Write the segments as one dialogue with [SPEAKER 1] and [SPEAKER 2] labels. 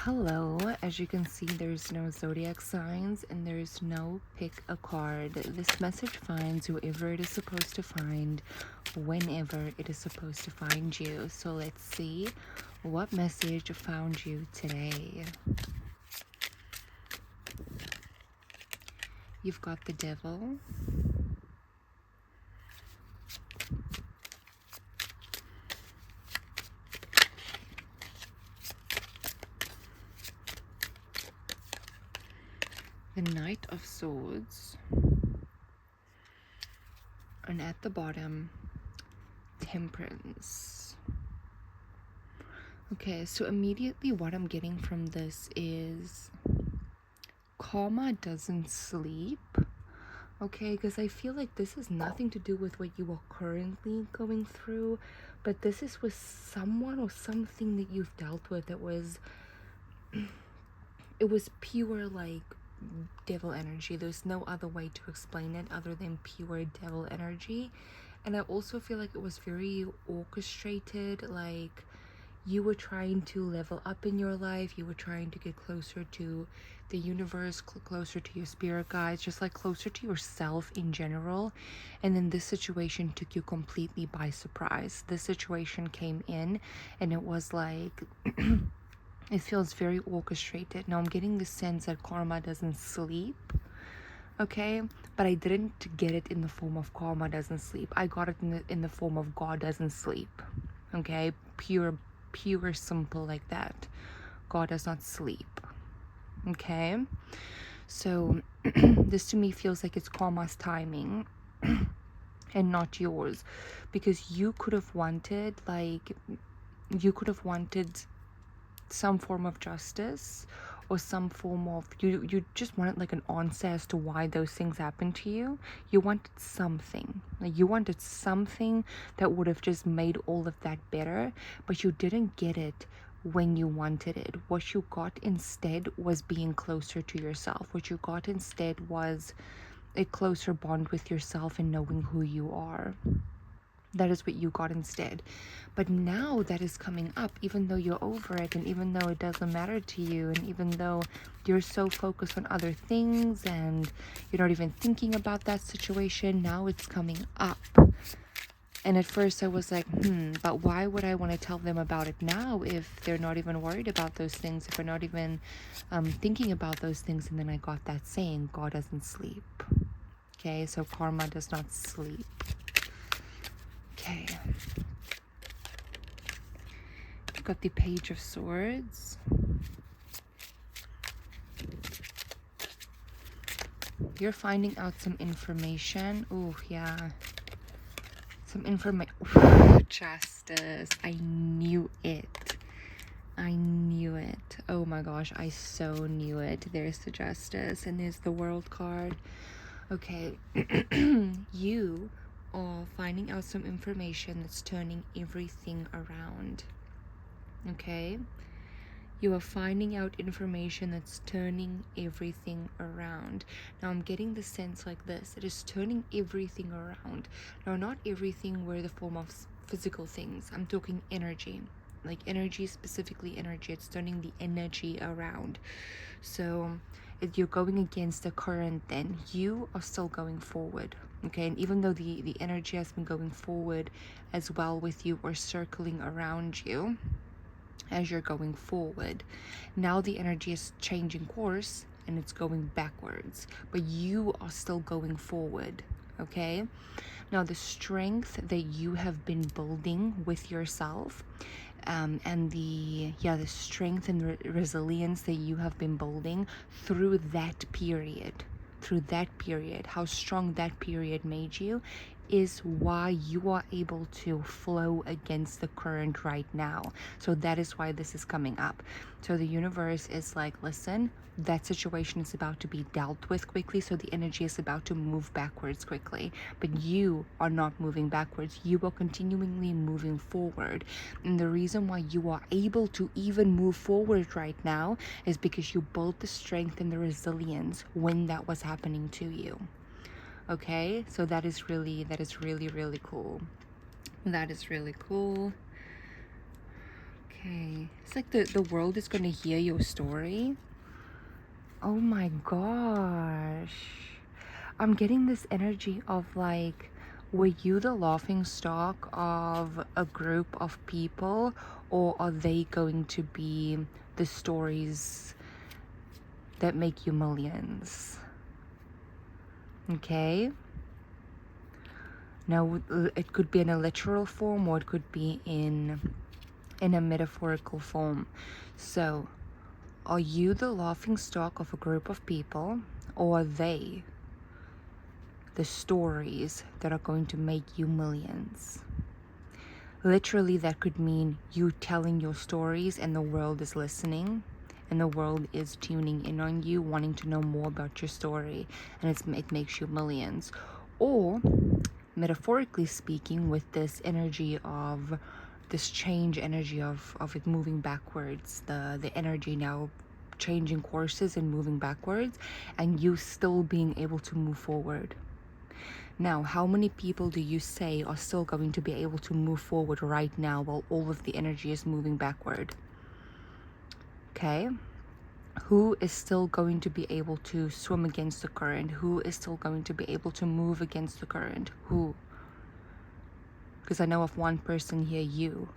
[SPEAKER 1] Hello, as you can see, there's no zodiac signs and there's no pick a card. This message finds whoever it is supposed to find, whenever it is supposed to find you. So let's see what message found you today. You've got the Devil, the Knight of Swords, and at the bottom, Temperance. Okay, so immediately what I'm getting from this is karma doesn't sleep. Okay, because I feel like this has nothing to do with what you are currently going through, but this is with someone or something that you've dealt with that was, it was pure like devil energy. There's no other way to explain it other than pure devil energy. And I also feel like it was very orchestrated, like you were trying to level up in your life, you were trying to get closer to the universe, closer to your spirit guides, just like closer to yourself in general. And then this situation took you completely by surprise. This situation came in and it was like it feels very orchestrated. Now I'm getting the sense that karma doesn't sleep, okay, but I didn't get it in the form of karma doesn't sleep. I got it in the form of God doesn't sleep. Okay, pure simple like that. God does not sleep. Okay, so this to me feels like it's karma's timing and not yours, because you could have wanted some form of justice, or some form of you just wanted like an answer as to why those things happened to you. You wanted something, like you wanted something that would have just made all of that better, but you didn't get it when you wanted it. What you got instead was being closer to yourself. What you got instead was a closer bond with yourself and knowing who you are. That is what you got instead. But now that is coming up, even though you're over it, and even though it doesn't matter to you, and even though you're so focused on other things and you're not even thinking about that situation, now it's coming up. And at first I was like, but why would I want to tell them about it now if they're not even worried about those things, if they're not even thinking about those things? And then I got that saying, God doesn't sleep. Okay, so karma does not sleep. Okay. Got the Page of Swords. You're finding out some information. Oh, yeah. Some information. Justice. I knew it. I knew it. Oh my gosh, I so knew it. There's the Justice and there's the World card. Okay. You are finding out some information that's turning everything around. Okay? You are finding out information that's turning everything around. Now I'm getting the sense like this. It is turning everything around. Now, not everything were the form of physical things. I'm talking energy. Like energy, specifically energy. It's turning the energy around. So if you're going against the current, then you are still going forward. Okay, and even though the energy has been going forward as well with you or circling around you, as you're going forward, now the energy is changing course and it's going backwards, but you are still going forward. Okay, now the strength that you have been building with yourself, and the strength and resilience that you have been building through that period, how strong that period made you, is why you are able to flow against the current right now. So that is why this is coming up. So the universe is like, listen, that situation is about to be dealt with quickly, so the energy is about to move backwards quickly, but you are not moving backwards. You are continually moving forward, and the reason why you are able to even move forward right now is because you built the strength and the resilience when that was happening to you. Okay, so that is really really cool. That is really cool. Okay. It's like the world is going to hear your story. Oh my gosh. I'm getting this energy of like, were you the laughing stock of a group of people, or are they going to be the stories that make you millions? Okay. Now, it could be in a literal form, or it could be in a metaphorical form. So, are you the laughing stock of a group of people, or are they the stories that are going to make you millions? Literally, that could mean you telling your stories and the world is listening, and the world is tuning in on you, wanting to know more about your story, and it makes you millions. Or, metaphorically speaking, with this energy of this change energy of it moving backwards, the energy now changing courses and moving backwards, and you still being able to move forward. Now, how many people do you say are still going to be able to move forward right now while all of the energy is moving backward? Okay. Who is still going to be able to swim against the current? Who is still going to be able to move against the current? Who? Because I know of one person here, you.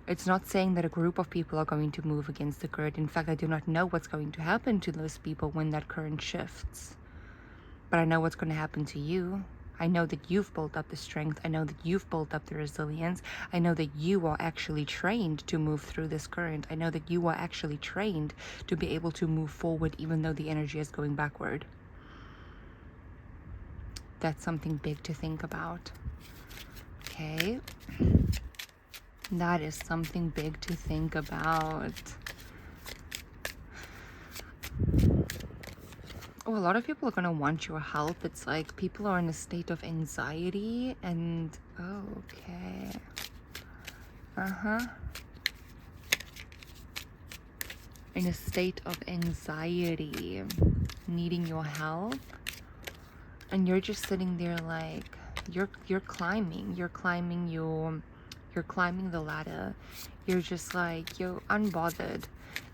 [SPEAKER 1] It's not saying that a group of people are going to move against the current. In fact, I do not know what's going to happen to those people when that current shifts. But I know what's going to happen to you. I know that you've built up the strength. I know that you've built up the resilience. I know that you are actually trained to move through this current. I know that you are actually trained to be able to move forward even though the energy is going backward. That's something big to think about. Okay. That is something big to think about. Oh, a lot of people are going to want your help. It's like people are in a state of anxiety and... Oh, okay. In a state of anxiety, needing your help. And you're just sitting there like... You're climbing the ladder. You're just like, you're unbothered.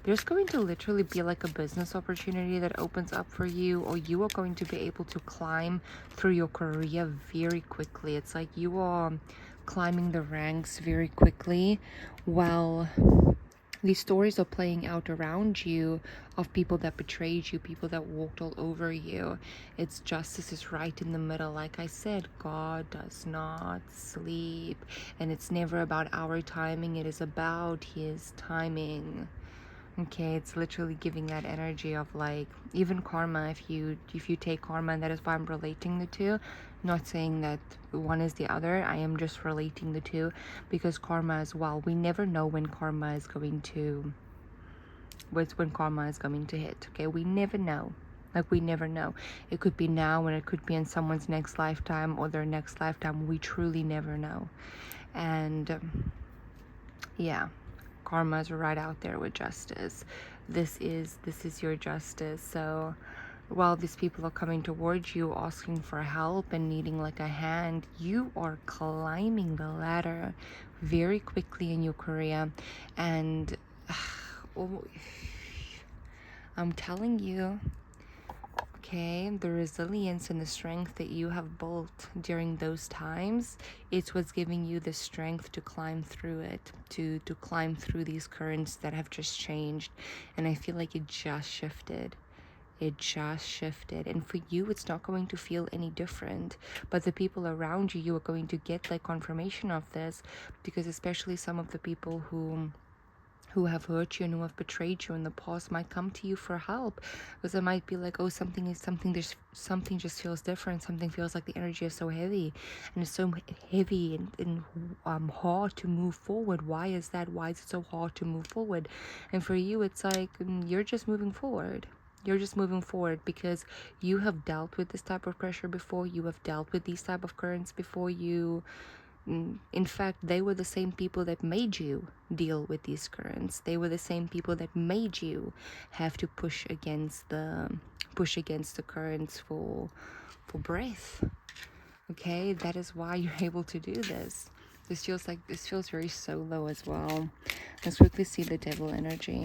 [SPEAKER 1] There's going to literally be like a business opportunity that opens up for you, or you are going to be able to climb through your career very quickly. It's like you are climbing the ranks very quickly while these stories are playing out around you of people that betrayed you, people that walked all over you. It's justice is right in the middle. Like I said, God does not sleep, and it's never about our timing. It is about his timing. Okay, it's literally giving that energy of like, even karma, if you take karma, and that is why I'm relating the two, not saying that one is the other. I am just relating the two because karma as well, we never know when karma is going to hit. Okay, we never know. Like, we never know. It could be now, and it could be in someone's next lifetime or their next lifetime. We truly never know. And yeah, karma is right out there with justice. This is your justice. So while these people are coming towards you asking for help and needing like a hand, you are climbing the ladder very quickly in your career. And oh, I'm telling you, okay, the resilience and the strength that you have built during those times, it's what's giving you the strength to climb through it, to climb through these currents that have just changed. And I feel like it just shifted. And for you, it's not going to feel any different, but the people around you, you are going to get like confirmation of this, because especially some of the people who have hurt you and who have betrayed you in the past might come to you for help, because it might be like, oh, something just feels different. Something feels like the energy is so heavy, and it's so heavy and hard to move forward. Why is that? Why is it so hard to move forward? And for you, it's like, you're just moving forward. You're just moving forward because you have dealt with this type of pressure before. You have dealt with these type of currents before. In fact, they were the same people that made you deal with these currents. They were the same people that made you have to push against the currents for breath. Okay, that is why you're able to do this. This feels very solo as well. Let's quickly see the devil energy.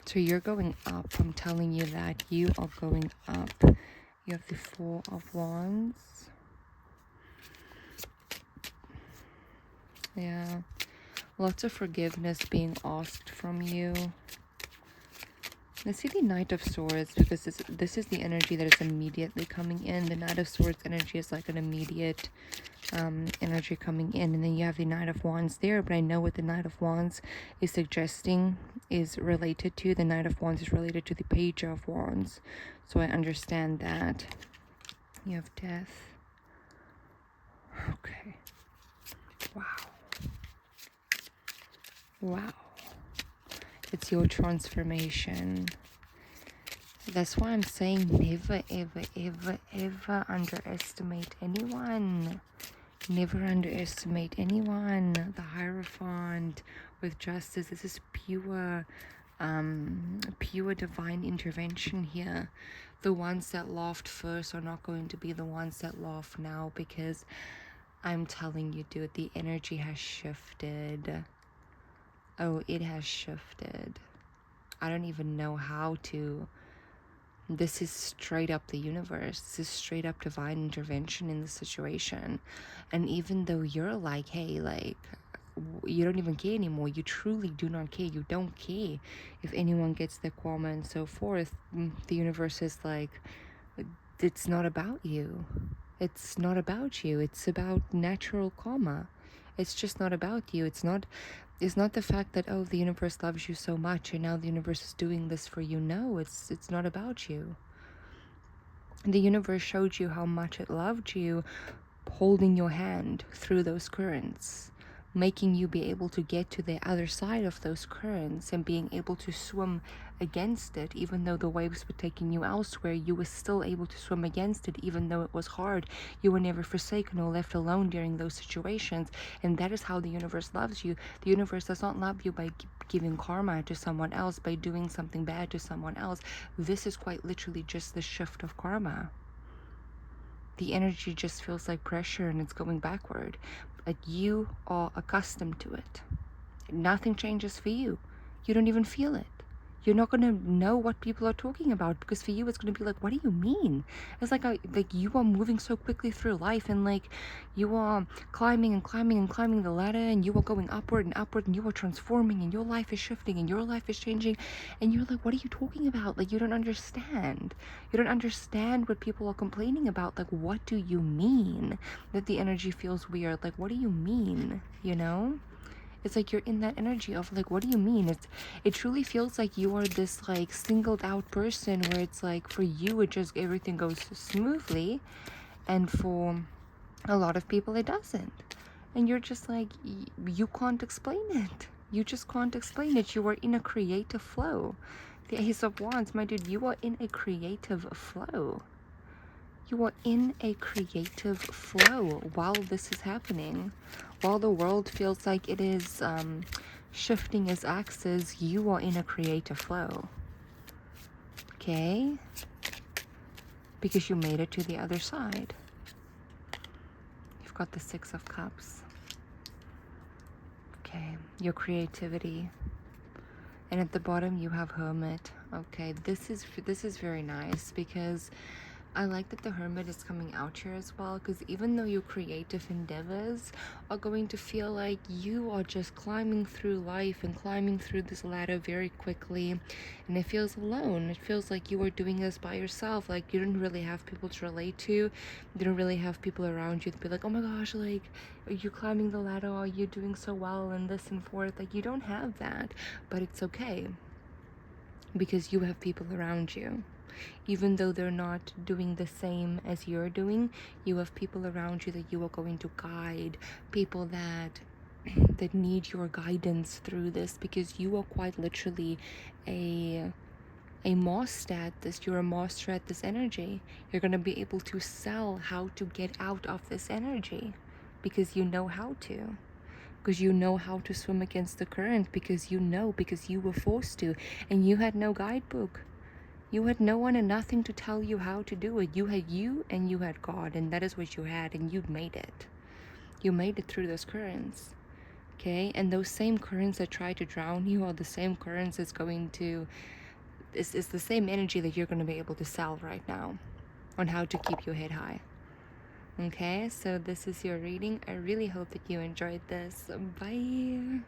[SPEAKER 1] So you're going up. I'm telling you that you are going up. You have the Four of Wands. Yeah. Lots of forgiveness being asked from you. Let's see the Knight of Swords, because this is the energy that is immediately coming in. The Knight of Swords energy is like an immediate energy coming in, and then you have the Knight of Wands there. But I know what the Knight of Wands is suggesting is related to. The Knight of Wands is related to the Page of Wands, so I understand that. You have Death. Okay. Wow. Wow. It's your transformation. That's why I'm saying never, ever, ever, ever underestimate anyone. Never underestimate anyone. The Hierophant with Justice. This is pure divine intervention here. The ones that laughed first are not going to be the ones that laugh now, because I'm telling you, dude, the energy has shifted. Oh, it has shifted. I don't even know how to. This is straight up the universe. This is straight up divine intervention in the situation. And even though you're like, hey, like, you don't even care anymore, you truly do not care, you don't care if anyone gets their karma and so forth, the universe is like, it's not about you. It's not about you. It's about natural karma. It's just not about you. It's not the fact that, oh, the universe loves you so much and now the universe is doing this for you. No, it's not about you. The universe showed you how much it loved you, holding your hand through those currents, making you be able to get to the other side of those currents and being able to swim against it. Even though the waves were taking you elsewhere, you were still able to swim against it. Even though it was hard, you were never forsaken or left alone during those situations. And that is how the universe loves you. The universe does not love you by giving karma to someone else, by doing something bad to someone else. This is quite literally just the shift of karma. The energy just feels like pressure and it's going backward, but you are accustomed to it. Nothing changes for you. You don't even feel it. You're not going to know what people are talking about, because for you it's going to be like, what do you mean? It's like you are moving so quickly through life, and like you are climbing and climbing and climbing the ladder, and you are going upward and upward, and you are transforming, and your life is shifting and your life is changing, and you're like, what are you talking about? Like, you don't understand. You don't understand what people are complaining about. Like, what do you mean that the energy feels weird? Like, what do you mean? You know? It's like you're in that energy of like, what do you mean? It truly feels like you are this like singled out person, where it's like for you it just everything goes smoothly, and for a lot of people it doesn't, and you're just like, you can't explain it. You just can't explain it. You are in a creative flow. The Ace of Wands, my dude, you are in a creative flow. You are in a creative flow while this is happening. While the world feels like it is shifting its axis, you are in a creative flow. Okay? Because you made it to the other side. You've got the Six of Cups. Okay, your creativity. And at the bottom you have Hermit. Okay, this is very nice, because I like that the Hermit is coming out here as well, because even though your creative endeavors are going to feel like you are just climbing through life and climbing through this ladder very quickly, and it feels alone. It feels like you are doing this by yourself. Like, you don't really have people to relate to. You don't really have people around you to be like, oh my gosh, like, are you climbing the ladder? Are you doing so well? And this and forth. Like, you don't have that, but it's okay, because you have people around you. Even though they're not doing the same as you're doing, you have people around you that you are going to guide, people that need your guidance through this, because you are quite literally a master at this. You're a master at this energy. You're going to be able to sell how to get out of this energy, because you know how to. Because you know how to swim against the current, because you were forced to, and you had no guidebook. You had no one and nothing to tell you how to do it. You had you and you had God, and that is what you had, and you made it. You made it through those currents. Okay? And those same currents that try to drown you are the same currents that's going to is the same energy that you're going to be able to sell right now on how to keep your head high. Okay, so this is your reading. I really hope that you enjoyed this. Bye.